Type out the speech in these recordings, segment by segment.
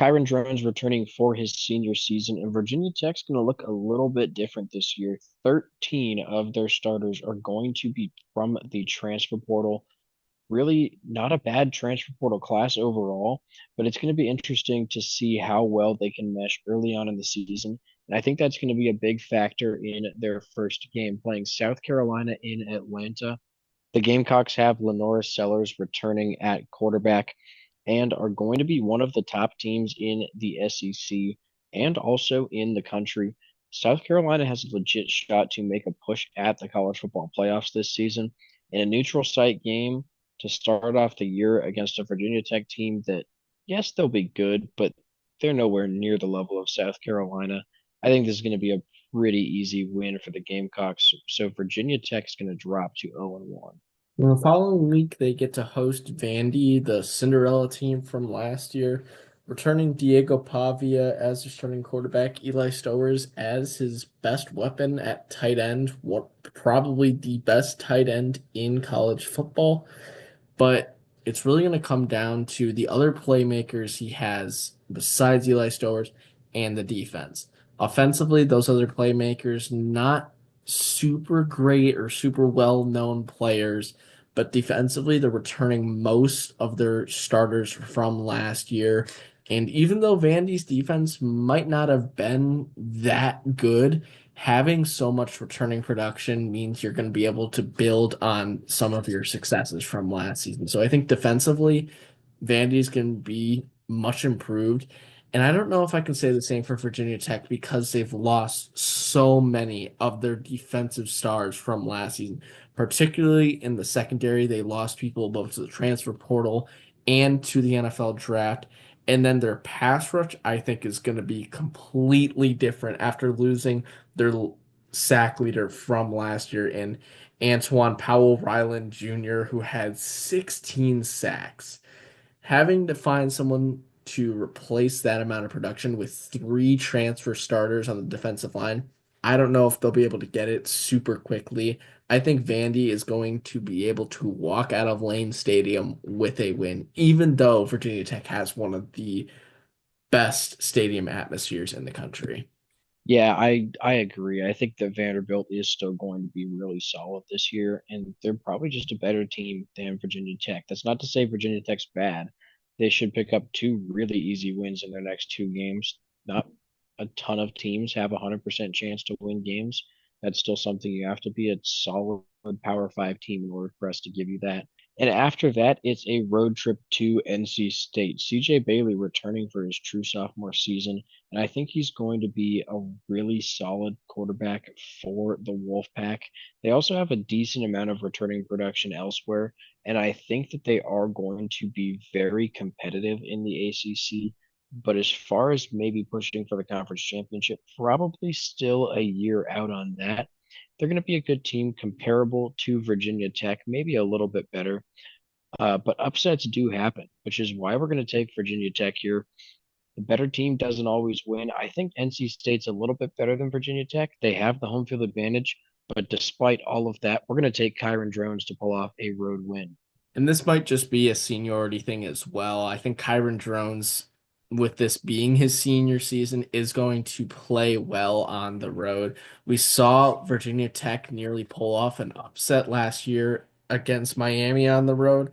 Kyron Drones returning for his senior season, and Virginia Tech's going to look a little bit different this year. 13 of their starters are going to be from the transfer portal. Really not a bad transfer portal class overall, but it's going to be interesting to see how well they can mesh early on in the season. And I think that's going to be a big factor in their first game playing South Carolina in Atlanta. The Gamecocks have Lenora Sellers returning at quarterback and are going to be one of the top teams in the SEC and also in the country. South Carolina has a legit shot to make a push at the college football playoffs this season in a neutral site game to start off the year against a Virginia Tech team that, yes, they'll be good, but they're nowhere near the level of South Carolina. I think this is going to be a pretty easy win for the Gamecocks. So Virginia Tech's going to drop to 0-1. Well, the following week, they get to host Vandy, the Cinderella team from last year, returning Diego Pavia as the starting quarterback, Eli Stowers as his best weapon at tight end, what probably the best tight end in college football. But it's really going to come down to the other playmakers he has besides Eli Stowers and the defense. Offensively, those other playmakers, not super great or super well known players, but defensively, they're returning most of their starters from last year. And even though Vandy's defense might not have been that good, having so much returning production means you're going to be able to build on some of your successes from last season. So I think defensively, Vandy's going to be much improved. And I don't know if I can say the same for Virginia Tech because they've lost so many of their defensive stars from last season, particularly in the secondary. They lost people both to the transfer portal and to the NFL draft. And then their pass rush, I think, is going to be completely different after losing their sack leader from last year in Antoine Powell Ryland Jr., who had 16 sacks. Having to find someone to replace that amount of production with three transfer starters on the defensive line, I don't know if they'll be able to get it super quickly. I think Vandy is going to be able to walk out of Lane Stadium with a win, even though Virginia Tech has one of the best stadium atmospheres in the country. Yeah, I agree. I think that Vanderbilt is still going to be really solid this year, and they're probably just a better team than Virginia Tech. That's not to say Virginia Tech's bad. They should pick up two really easy wins in their next two games. Not a ton of teams have a 100% chance to win games. That's still something you have to be a solid Power Five team in order for us to give you that. And after that, it's a road trip to NC State. CJ Bailey returning for his true sophomore season. And I think he's going to be a really solid quarterback for the Wolfpack. They also have a decent amount of returning production elsewhere. And I think that they are going to be very competitive in the ACC. But as far as maybe pushing for the conference championship, probably still a year out on that. They're going to be a good team comparable to Virginia Tech, maybe a little bit better. But upsets do happen, which is why we're going to take Virginia Tech here. The better team doesn't always win. I think NC State's a little bit better than Virginia Tech. They have the home field advantage, but despite all of that, we're going to take Kyron Drones to pull off a road win. And this might just be a seniority thing as well. I think Kyron Drones, with this being his senior season, is going to play well on the road. We saw Virginia Tech nearly pull off an upset last year against Miami on the road.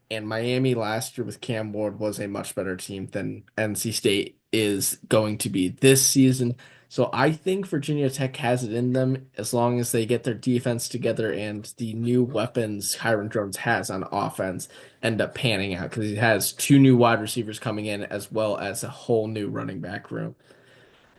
And Miami last year with Cam Ward was a much better team than NC State is going to be this season. So I think Virginia Tech has it in them as long as they get their defense together and the new weapons Hiram Jones has on offense end up panning out because he has two new wide receivers coming in as well as a whole new running back room.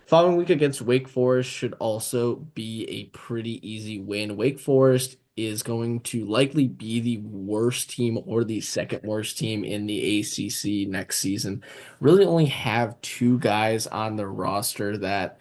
Following week against Wake Forest should also be a pretty easy win. Wake Forest is going to likely be the worst team or the second worst team in the ACC next season. Really only have two guys on the roster that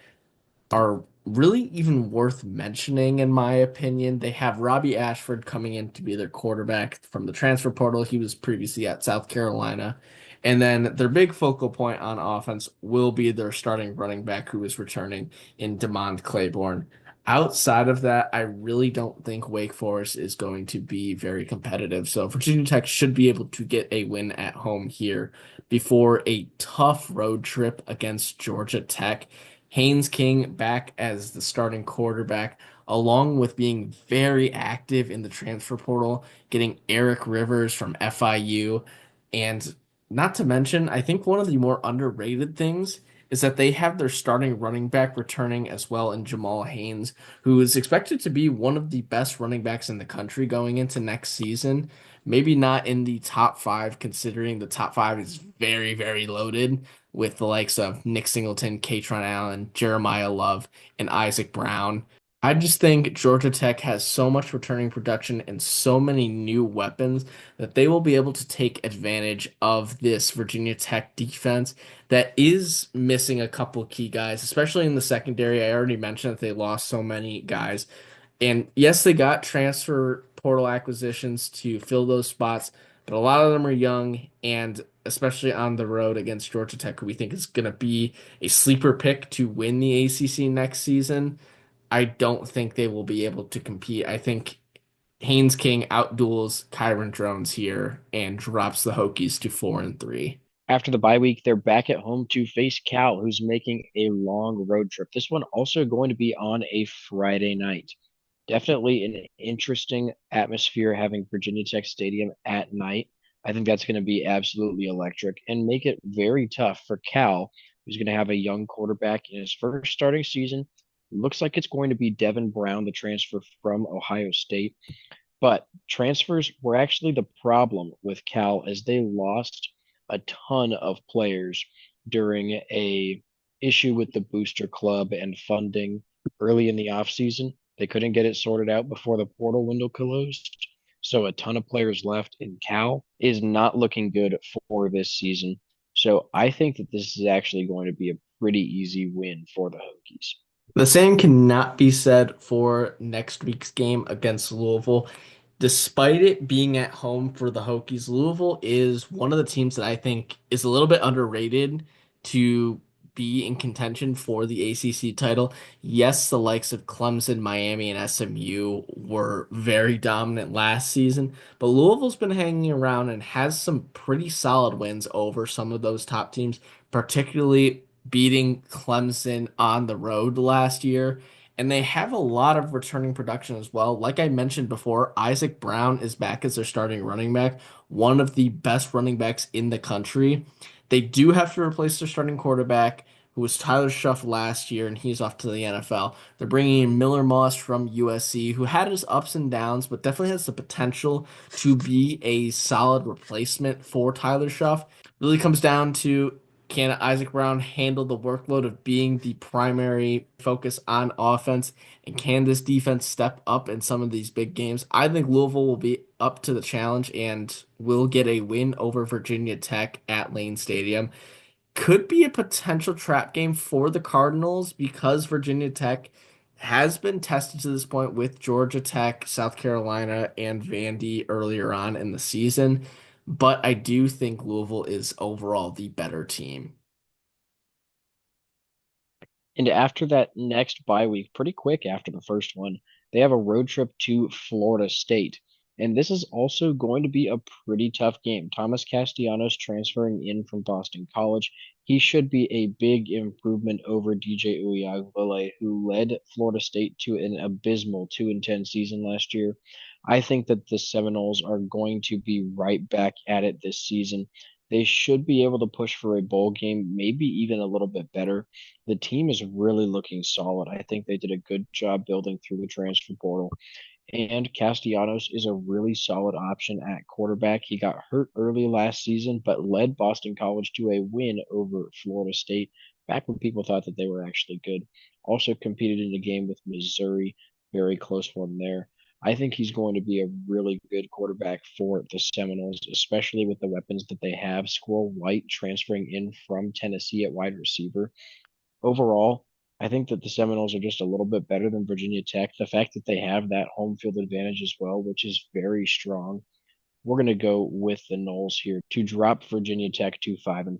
are really even worth mentioning, in my opinion. They have Robbie Ashford coming in to be their quarterback from the transfer portal. He was previously at South Carolina. And then their big focal point on offense will be their starting running back who is returning in Demond Claiborne. Outside of that, I really don't think Wake Forest is going to be very competitive. So Virginia Tech should be able to get a win at home here before a tough road trip against Georgia Tech. Haynes King back as the starting quarterback, along with being very active in the transfer portal, getting Eric Rivers from FIU. And not to mention, I think one of the more underrated things is that they have their starting running back returning as well in Jamal Haynes, who is expected to be one of the best running backs in the country going into next season. Maybe not in the top five, considering the top five is very, very loaded with the likes of Nick Singleton, Katron Allen, Jeremiah Love, and Isaac Brown. I just think Georgia Tech has so much returning production and so many new weapons that they will be able to take advantage of this Virginia Tech defense that is missing a couple key guys, especially in the secondary. I already mentioned that they lost so many guys. And yes, they got transfer portal acquisitions to fill those spots, but a lot of them are young, and especially on the road against Georgia Tech, who we think is going to be a sleeper pick to win the ACC next season. I don't think they will be able to compete. I think Haynes King outduels Kyron Drones here and drops the Hokies to 4-3. After the bye week, they're back at home to face Cal, who's making a long road trip. This one also going to be on a Friday night. Definitely an interesting atmosphere having Virginia Tech Stadium at night. I think that's going to be absolutely electric and make it very tough for Cal, who's going to have a young quarterback in his first starting season. Looks like it's going to be Devin Brown, the transfer from Ohio State. But transfers were actually the problem with Cal as they lost a ton of players during a issue with the booster club and funding early in the offseason. They couldn't get it sorted out before the portal window closed. So a ton of players left, and Cal is not looking good for this season. So I think that this is actually going to be a pretty easy win for the Hokies. The same cannot be said for next week's game against Louisville. Despite it being at home for the Hokies, Louisville is one of the teams that I think is a little bit underrated to be in contention for the ACC title. Yes, the likes of Clemson, Miami, and SMU were very dominant last season, but Louisville's been hanging around and has some pretty solid wins over some of those top teams, particularly beating Clemson on the road last year. And they have a lot of returning production as well. Like I mentioned before, Isaac Brown is back as their starting running back, one of the best running backs in the country. They do have to replace their starting quarterback, who was Tyler Shuff last year, and he's off to the NFL. They're bringing in Miller Moss from USC, who had his ups and downs, but definitely has the potential to be a solid replacement for Tyler Shuff. Really comes down to, can Isaac Brown handle the workload of being the primary focus on offense? And can this defense step up in some of these big games? I think Louisville will be up to the challenge and will get a win over Virginia Tech at Lane Stadium. Could be a potential trap game for the Cardinals because Virginia Tech has been tested to this point with Georgia Tech, South Carolina, and Vandy earlier on in the season. But I do think Louisville is overall the better team. And after that next bye week, pretty quick after the first one, they have a road trip to Florida State. And this is also going to be a pretty tough game. Thomas Castellanos transferring in from Boston College. He should be a big improvement over DJ Uiagalelei, who led Florida State to an abysmal 2-10 season last year. I think that the Seminoles are going to be right back at it this season. They should be able to push for a bowl game, maybe even a little bit better. The team is really looking solid. I think they did a good job building through the transfer portal. And Castellanos is a really solid option at quarterback. He got hurt early last season, but led Boston College to a win over Florida State back when people thought that they were actually good. Also competed in a game with Missouri, very close one there. I think he's going to be a really good quarterback for the Seminoles, especially with the weapons that they have. Squirrel White transferring in from Tennessee at wide receiver. Overall, I think that the Seminoles are just a little bit better than Virginia Tech. The fact that they have that home field advantage as well, which is very strong. We're going to go with the Noles here to drop Virginia Tech to 5-5.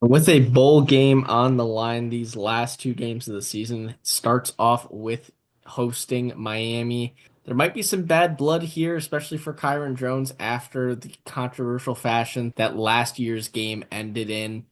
With a bowl game on the line, these last two games of the season starts off with hosting Miami. There might be some bad blood here, especially for Kyron Jones after the controversial fashion that last year's game ended in.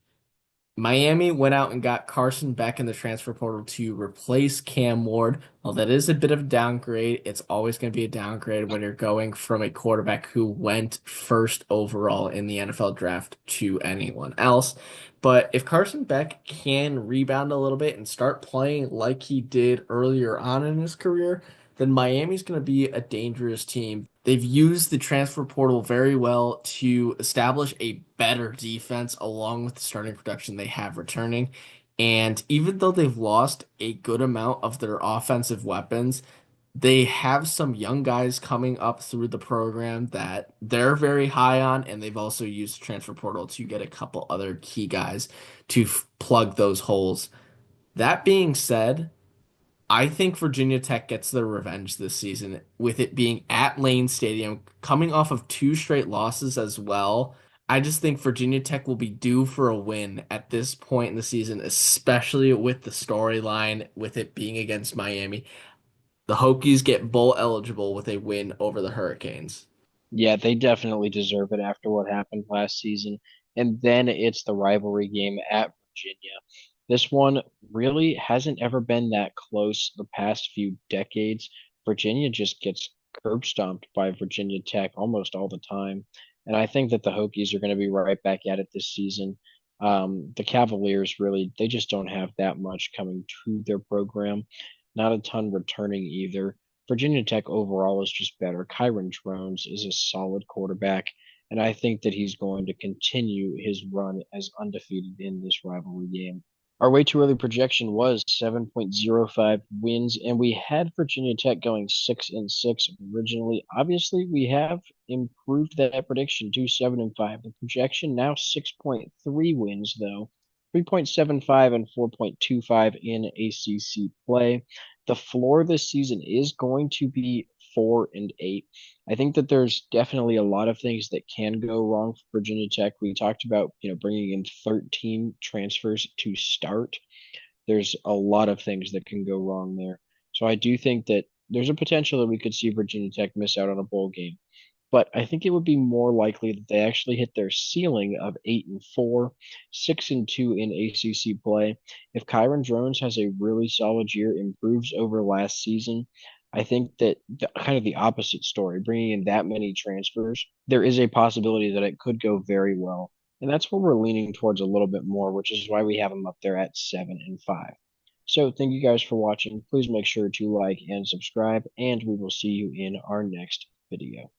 Miami went out and got Carson Beck in the transfer portal to replace Cam Ward. While that is a bit of a downgrade, it's always going to be a downgrade when you're going from a quarterback who went first overall in the NFL draft to anyone else. But if Carson Beck can rebound a little bit and start playing like he did earlier on in his career, then Miami's going to be a dangerous team. They've used the transfer portal very well to establish a better defense along with the starting production they have returning. And even though they've lost a good amount of their offensive weapons, they have some young guys coming up through the program that they're very high on, and they've also used the transfer portal to get a couple other key guys to plug those holes. That being said, I think Virginia Tech gets their revenge this season with it being at Lane Stadium, coming off of two straight losses as well. I just think Virginia Tech will be due for a win at this point in the season, especially with the storyline with it being against Miami. The Hokies get bowl eligible with a win over the Hurricanes. Yeah, they definitely deserve it after what happened last season. And then it's the rivalry game at Virginia. This one really hasn't ever been that close the past few decades. Virginia just gets curb stomped by Virginia Tech almost all the time. And I think that the Hokies are going to be right back at it this season. The Cavaliers really, they just don't have that much coming to their program. Not a ton returning either. Virginia Tech overall is just better. Kyron Jones is a solid quarterback, and I think that he's going to continue his run as undefeated in this rivalry game. Our way too early projection was 7.05 wins, and we had Virginia Tech going 6-6 originally. Obviously, we have improved that prediction to 7-5. The projection now 6.3 wins, though 3.75 and 4.25 in ACC play. The floor this season is going to be 4-8. I think that there's definitely a lot of things that can go wrong for Virginia Tech. We talked about, bringing in 13 transfers to start. There's a lot of things that can go wrong there. So I do think that there's a potential that we could see Virginia Tech miss out on a bowl game, but I think it would be more likely that they actually hit their ceiling of 8-4, 6-2 in ACC play. If Kyron Jones has a really solid year, improves over last season, I think that kind of the opposite story, bringing in that many transfers, there is a possibility that it could go very well. And that's what we're leaning towards a little bit more, which is why we have them up there at 7-5. So thank you guys for watching. Please make sure to like and subscribe, and we will see you in our next video.